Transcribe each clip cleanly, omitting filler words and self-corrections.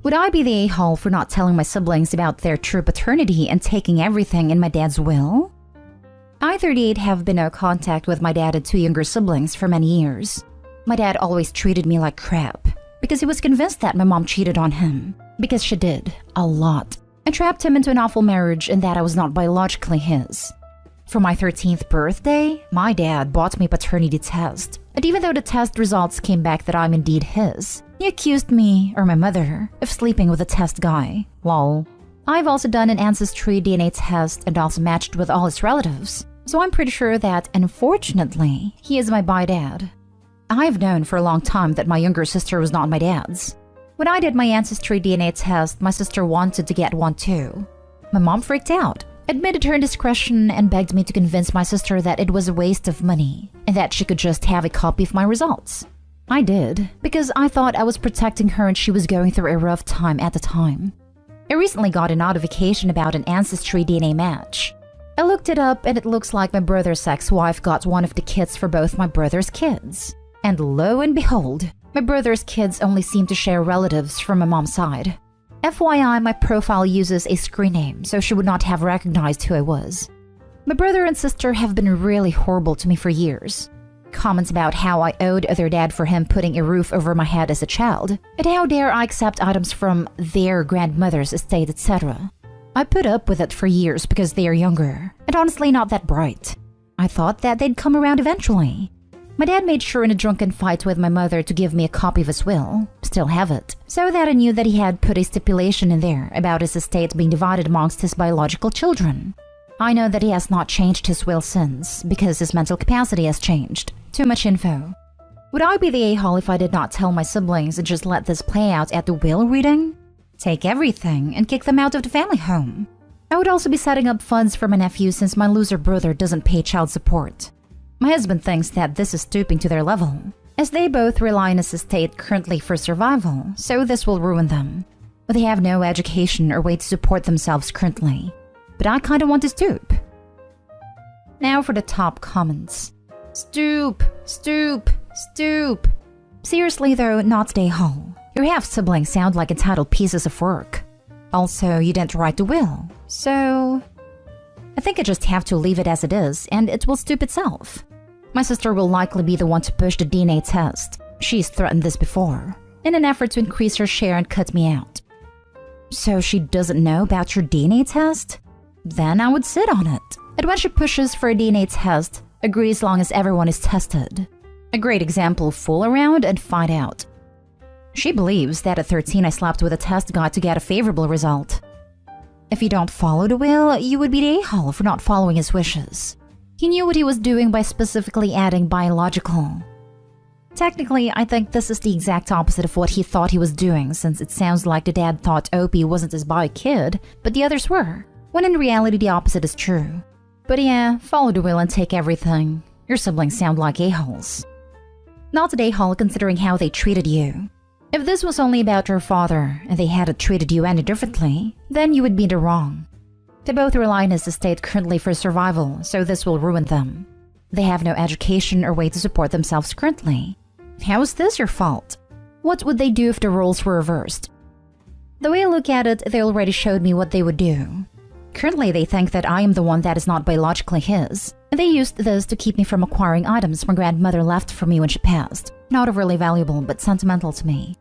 Would I be the a-hole for not telling my siblings about their true paternity and taking everything in my dad's will? I, 38, have been in contact with my dad and 2 younger siblings for many years. My dad always treated me like crap because he was convinced that my mom cheated on him, because she did, a lot, and trapped him into an awful marriage and that I was not biologically his. For my 13th birthday, my dad bought me a paternity test, and even though the test results came back that I'm indeed his, he accused me, or my mother, of sleeping with the test guy. Lol. I've also done an ancestry DNA test and also matched with all his relatives, so I'm pretty sure that, unfortunately, he is my bi-dad. I've known for a long time that my younger sister was not my dad's. When I did my ancestry DNA test, my sister wanted to get one too. My mom freaked out, admitted her indiscretion, and begged me to convince my sister that it was a waste of money and that she could just have a copy of my results. I did, because I thought I was protecting her and she was going through a rough time at the time. I recently got a notification about an ancestry DNA match. I looked it up and it looks like my brother's ex-wife got one of the kits for both my brother's kids. And lo and behold, my brother's kids only seem to share relatives from my mom's side. FYI, my profile uses a screen name, so she would not have recognized who I was. My brother and sister have been really horrible to me for years. Comments about how I owed their dad for him putting a roof over my head as a child, and how dare I accept items from their grandmother's estate, etc. I put up with it for years because they are younger, and honestly not that bright. I thought that they'd come around eventually. My dad made sure in a drunken fight with my mother to give me a copy of his will, still have it, so that I knew that he had put a stipulation in there about his estate being divided amongst his biological children. I know that he has not changed his will since, because his mental capacity has changed. Too much info. Would I be the a-hole if I did not tell my siblings and just let this play out at the will reading? Take everything and kick them out of the family home. I would also be setting up funds for my nephew since my loser brother doesn't pay child support. My husband thinks that this is stooping to their level, as they both rely on his estate currently for survival, so this will ruin them. But they have no education or way to support themselves currently. But I kinda want to stoop. Now for the top comments. Stoop, stoop, stoop. Seriously though, not the a-hole. Your half-siblings sound like entitled pieces of work. Also, you didn't write the will, so I think I just have to leave it as it is, and it will stoop itself. My sister will likely be the one to push the DNA test. She's threatened this before, in an effort to increase her share and cut me out. So she doesn't know about your DNA test? Then I would sit on it. And when she pushes for a DNA test, agree as long as everyone is tested. A great example of fool around and find out. She believes that at 13 I slept with a test guy to get a favorable result. If you don't follow the will, you would be the a-hole for not following his wishes. He knew what he was doing by specifically adding biological. Technically, I think this is the exact opposite of what he thought he was doing, since it sounds like the dad thought Opie wasn't his bi kid, but the others were, when in reality the opposite is true. But yeah, follow the will and take everything. Your siblings sound like a-holes. Not an a-hole considering how they treated you. If this was only about your father and they hadn't treated you any differently, then you would be in the wrong. They both rely on his estate currently for survival, so this will ruin them. They have no education or way to support themselves currently. How is this your fault? What would they do if the roles were reversed? The way I look at it, they already showed me what they would do. Currently, they think that I am the one that is not biologically his, and they used this to keep me from acquiring items my grandmother left for me when she passed. Not overly valuable, but sentimental to me.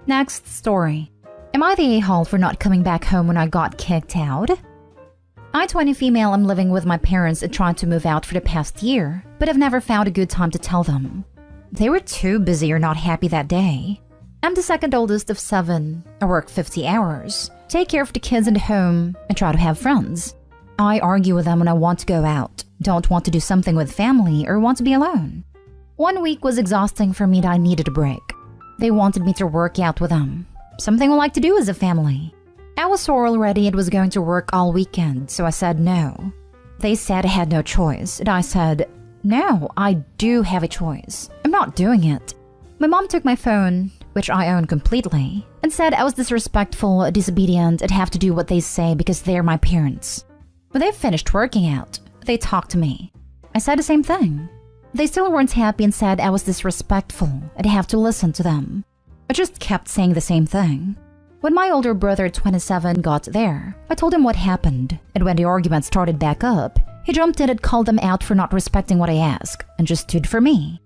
Next story. Am I the a-hole for not coming back home when I got kicked out? I, 20 female, am living with my parents and trying to move out for the past year, but I've never found a good time to tell them. They were too busy or not happy that day. I'm the second oldest of 7. I work 50 hours, take care of the kids in the home, and try to have friends. I argue with them when I want to go out, don't want to do something with family, or want to be alone. 1 week was exhausting for me and I needed a break. They wanted me to work out with them, something we like to do as a family. I was sore already and was going to work all weekend, so I said no. They said I had no choice, and I said, no, I do have a choice. I'm not doing it. My mom took my phone, which I own completely, and said I was disrespectful, disobedient, and have to do what they say because they're my parents. When they finished working out, they talked to me. I said the same thing. They still weren't happy and said I was disrespectful and I have to listen to them. I just kept saying the same thing. When my older brother, 27, got there, I told him what happened, and when the argument started back up, he jumped in and called them out for not respecting what I asked and just stood for me.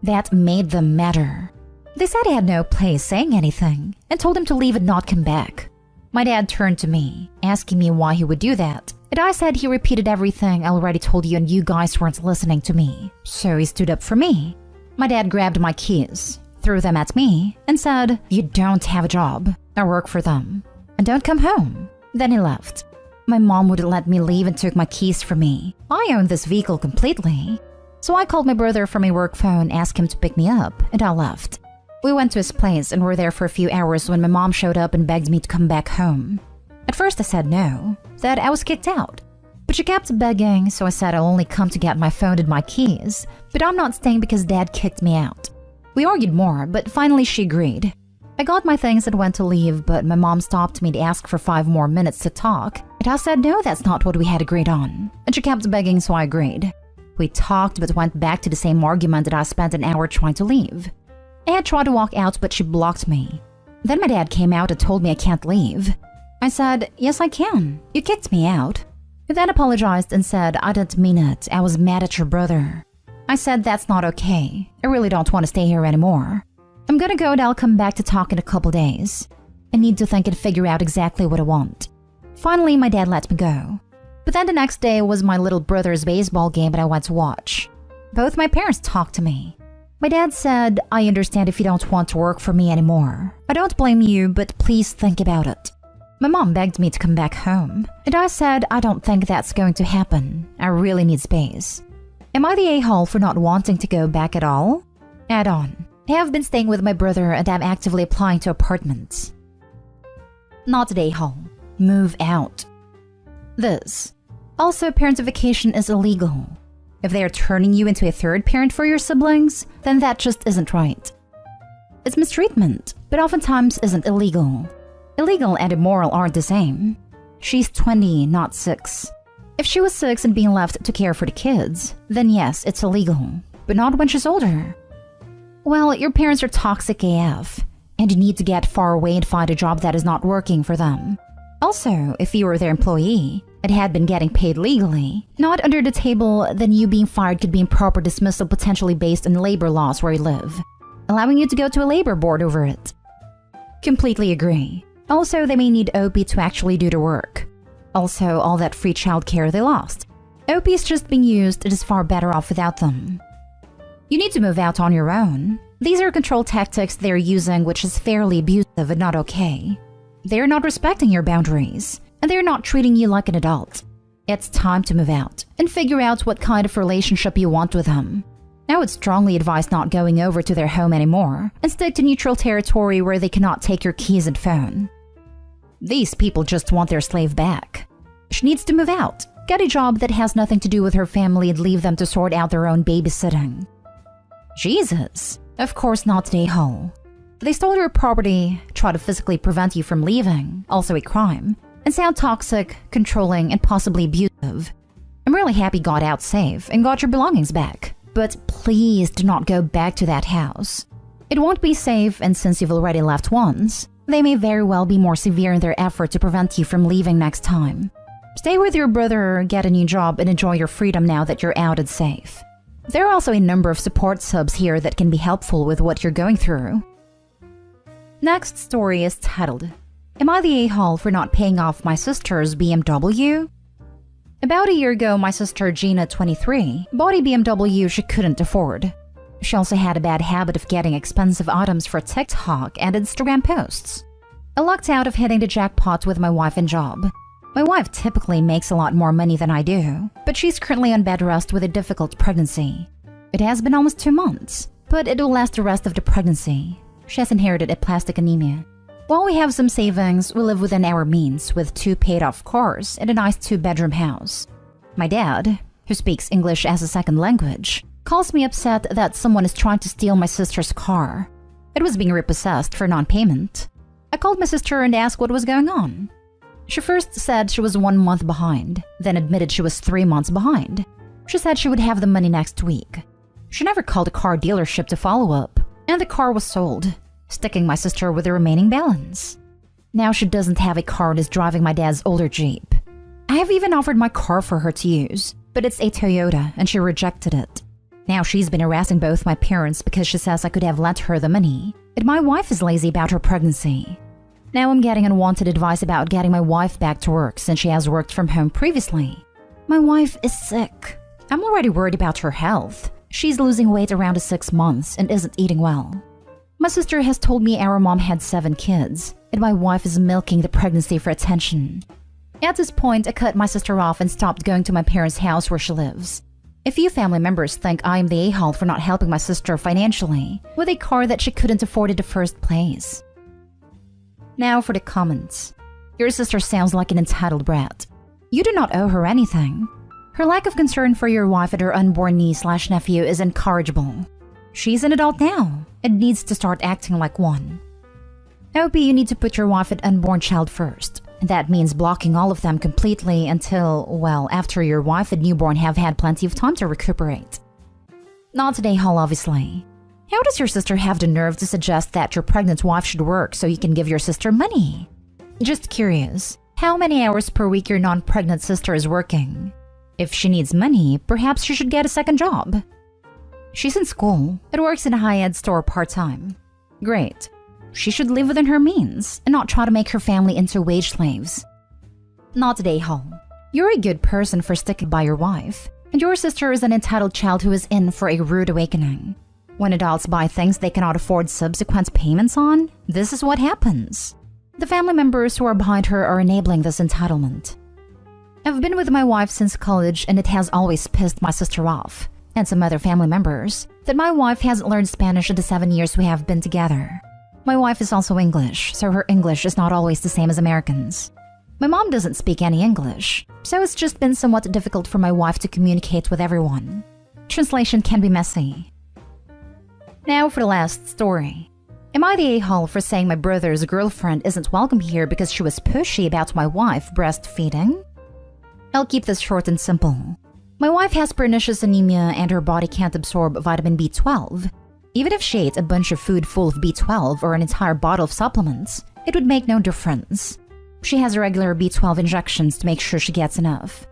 That made them madder. They said I had no place saying anything and told him to leave and not come back. My dad turned to me, asking me why he would do that, and I said he repeated everything I already told you and you guys weren't listening to me, so he stood up for me. My dad grabbed my keys, threw them at me, and said, "You don't have a job. I work for them. And don't come home." Then he left. My mom wouldn't let me leave and took my keys from me. I own this vehicle completely. So I called my brother from my work phone, asked him to pick me up, and I left. We went to his place and were there for a few hours when my mom showed up and begged me to come back home. At first I said no, that I was kicked out. But she kept begging, so I said I'll only come to get my phone and my keys, but I'm not staying because Dad kicked me out. We argued more, but finally she agreed. I got my things and went to leave, but my mom stopped me to ask for 5 more minutes to talk, and I said no, that's not what we had agreed on, and she kept begging, so I agreed. We talked but went back to the same argument that I spent an hour trying to leave. I had tried to walk out, but she blocked me. Then my dad came out and told me I can't leave. I said, "Yes, I can. You kicked me out." He then apologized and said, "I didn't mean it. I was mad at your brother." I said, "That's not okay. I really don't want to stay here anymore. I'm gonna go and I'll come back to talk in a couple days. I need to think and figure out exactly what I want." Finally, my dad let me go. But then the next day was my little brother's baseball game and I went to watch. Both my parents talked to me. My dad said, "I understand if you don't want to work for me anymore. I don't blame you, but please think about it." My mom begged me to come back home, and I said I don't think that's going to happen. I really need space. Am I the a-hole for not wanting to go back at all? Add on. I have been staying with my brother and I'm actively applying to apartments. Not the a-hole. Move out. This. Also, parentification is illegal. If they are turning you into a third parent for your siblings, then that just isn't right. It's mistreatment, but oftentimes isn't illegal. Illegal and immoral aren't the same. She's 20, not 6. If she was 6 and being left to care for the kids, then yes, it's illegal, but not when she's older. Well, your parents are toxic AF, and you need to get far away and find a job that is not working for them. Also, if you were their employee and had been getting paid legally, not under the table, then you being fired could be improper dismissal potentially based on labor laws where you live, allowing you to go to a labor board over it. Completely agree. Also, they may need OP to actually do the work. Also, all that free childcare they lost. OP is just being used and is far better off without them. You need to move out on your own. These are control tactics they're using, which is fairly abusive and not okay. They're not respecting your boundaries, and they're not treating you like an adult. It's time to move out and figure out what kind of relationship you want with them. I would strongly advise not going over to their home anymore and stick to neutral territory where they cannot take your keys and phone. These people just want their slave back. She needs to move out, get a job that has nothing to do with her family and leave them to sort out their own babysitting. Jesus, of course not the a-hole. They stole your property, try to physically prevent you from leaving, also a crime, and sound toxic, controlling, and possibly abusive. I'm really happy you got out safe and got your belongings back, but please do not go back to that house. It won't be safe, and since you've already left once, they may very well be more severe in their effort to prevent you from leaving next time. Stay with your brother, get a new job, and enjoy your freedom now that you're out and safe. There are also a number of support subs here that can be helpful with what you're going through. Next story is titled, "Am I the a-hole for not paying off my sister's BMW?" About a year ago, my sister Gina, 23, bought a BMW she couldn't afford. She also had a bad habit of getting expensive items for TikTok and Instagram posts. I lucked out of hitting the jackpot with my wife and job. My wife typically makes a lot more money than I do, but she's currently on bed rest with a difficult pregnancy. It has been almost 2 months, but it will last the rest of the pregnancy. She has inherited aplastic anemia. While we have some savings, we live within our means with 2 paid-off cars and a nice 2-bedroom house. My dad, who speaks English as a second language, calls me upset that someone is trying to steal my sister's car. It was being repossessed for non-payment. I called my sister and asked what was going on. She first said she was 1 month behind, then admitted she was 3 months behind. She said she would have the money next week. She never called a car dealership to follow up, and the car was sold. sticking my sister with the remaining balance. Now she doesn't have a car and is driving my dad's older Jeep. I have even offered my car for her to use, but it's a Toyota and she rejected it. Now she's been harassing both my parents because she says I could have lent her the money, and my wife is lazy about her pregnancy. Now I'm getting unwanted advice about getting my wife back to work since she has worked from home previously. My wife is sick. I'm already worried about her health. She's losing weight around 6 months and isn't eating well. My sister has told me our mom had 7 kids, and my wife is milking the pregnancy for attention. At this point, I cut my sister off and stopped going to my parents' house where she lives. A few family members think I am the a-hole for not helping my sister financially with a car that she couldn't afford in the first place. Now for the comments. Your sister sounds like an entitled brat. You do not owe her anything. Her lack of concern for your wife and her unborn niece/nephew is incorrigible. She's an adult now and needs to start acting like one. OP, you need to put your wife and unborn child first. That means blocking all of them completely until, well, after your wife and newborn have had plenty of time to recuperate. Not today, Hall, obviously. How does your sister have the nerve to suggest that your pregnant wife should work so you can give your sister money? Just curious, how many hours per week your non-pregnant sister is working? If she needs money, perhaps she should get a second job. She's in school and works in a high-end store part-time. Great. She should live within her means and not try to make her family into wage slaves. Not today, Hall. You're a good person for sticking by your wife, and your sister is an entitled child who is in for a rude awakening. When adults buy things they cannot afford subsequent payments on, this is what happens. The family members who are behind her are enabling this entitlement. I've been with my wife since college, and it has always pissed my sister off, and some other family members, that my wife hasn't learned Spanish in the 7 years we have been together. My wife is also English, so her English is not always the same as Americans. My mom doesn't speak any English, so it's just been somewhat difficult for my wife to communicate with everyone. Translation can be messy. Now for the last story. Am I the a-hole for saying my brother's girlfriend isn't welcome here because she was pushy about my wife breastfeeding? I'll keep this short and simple. My wife has pernicious anemia and her body can't absorb vitamin B12. Even if she ate a bunch of food full of B12 or an entire bottle of supplements, it would make no difference. She has regular B12 injections to make sure she gets enough.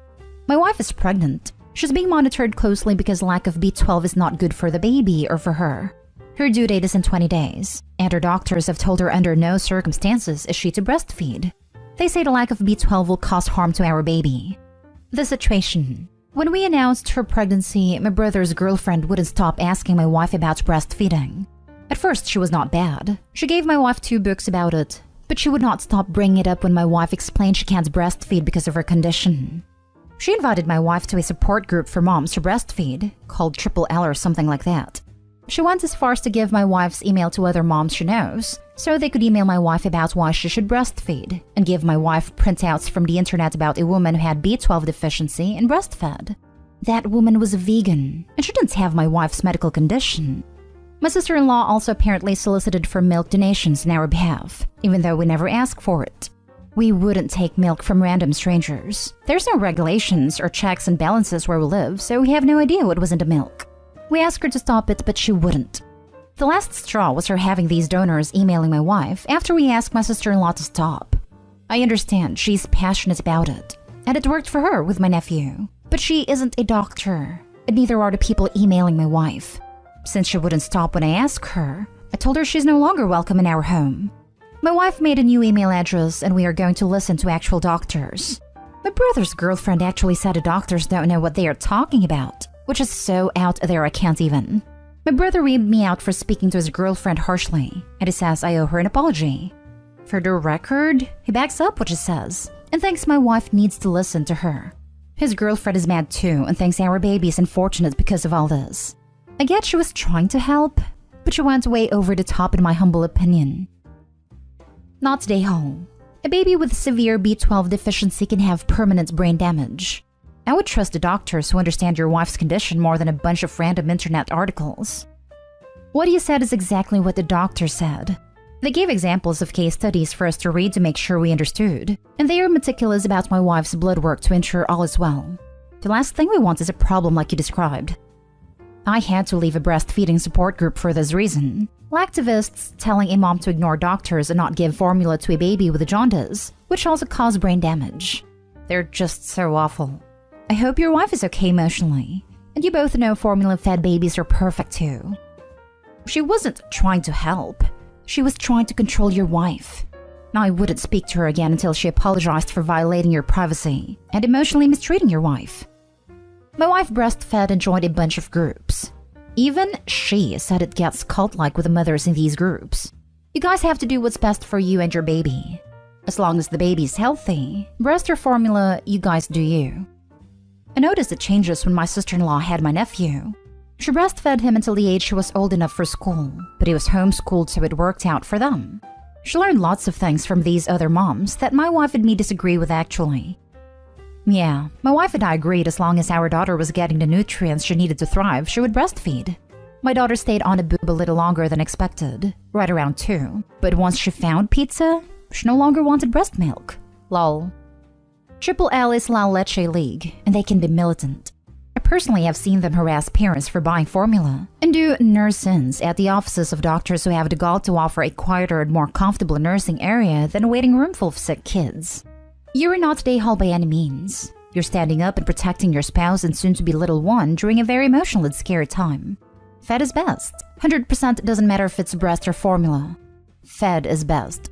My wife is pregnant. She's being monitored closely because lack of B12 is not good for the baby or for her. Her due date is in 20 days, and her doctors have told her under no circumstances is she to breastfeed. They say the lack of B12 will cause harm to our baby. The situation. When we announced her pregnancy, my brother's girlfriend wouldn't stop asking my wife about breastfeeding. At first, she was not bad. She gave my wife 2 books about it, but she would not stop bringing it up when my wife explained she can't breastfeed because of her condition. She invited my wife to a support group for moms to breastfeed, called Triple L or something like that. She went as far as to give my wife's email to other moms she knows, so they could email my wife about why she should breastfeed, and give my wife printouts from the internet about a woman who had B12 deficiency and breastfed. That woman was a vegan, and she didn't have my wife's medical condition. My sister-in-law also apparently solicited for milk donations in our behalf, even though we never asked for it. We wouldn't take milk from random strangers. There's no regulations or checks and balances where we live, so we have no idea what was in the milk. We asked her to stop it, but she wouldn't. The last straw was her having these donors emailing my wife after we asked my sister-in-law to stop. I understand she's passionate about it, and it worked for her with my nephew. But she isn't a doctor, and neither are the people emailing my wife. Since she wouldn't stop when I asked her, I told her she's no longer welcome in our home. My wife made a new email address, and we are going to listen to actual doctors. My brother's girlfriend actually said the doctors don't know what they are talking about, which is so out there I can't even. My brother reamed me out for speaking to his girlfriend harshly, and he says I owe her an apology. For the record, he backs up what she says, and thinks my wife needs to listen to her. His girlfriend is mad too, and thinks our baby is unfortunate because of all this. I get she was trying to help, but she went way over the top in my humble opinion. Not today, home. A baby with severe B12 deficiency can have permanent brain damage. I would trust the doctors who understand your wife's condition more than a bunch of random internet articles. What you said is exactly what the doctor said. They gave examples of case studies for us to read to make sure we understood, and they are meticulous about my wife's blood work to ensure all is well. The last thing we want is a problem like you described. I had to leave a breastfeeding support group for this reason. Lactivists telling a mom to ignore doctors and not give formula to a baby with a jaundice, which also cause brain damage. They're just so awful. I hope your wife is okay emotionally, and you both know formula-fed babies are perfect too. She wasn't trying to help. She was trying to control your wife. I wouldn't speak to her again until she apologized for violating your privacy and emotionally mistreating your wife. My wife breastfed and joined a bunch of groups. Even she said it gets cult-like with the mothers in these groups. You guys have to do what's best for you and your baby. As long as the baby's healthy, breast or formula, you guys do you. I noticed the changes when my sister-in-law had my nephew. She breastfed him until the age he was old enough for school, but he was homeschooled so it worked out for them. She learned lots of things from these other moms that my wife and me disagree with actually. Yeah, my wife and I agreed as long as our daughter was getting the nutrients she needed to thrive, she would breastfeed. My daughter stayed on a boob a little longer than expected, right around 2. But once she found pizza, she no longer wanted breast milk. Lol. Triple L is La Leche League, and they can be militant. I personally have seen them harass parents for buying formula and do nurse-ins at the offices of doctors who have the gall to offer a quieter and more comfortable nursing area than a waiting room full of sick kids. You're not day-hall by any means. You're standing up and protecting your spouse and soon-to-be little one during a very emotional and scary time. Fed is best. 100% doesn't matter if it's breast or formula. Fed is best.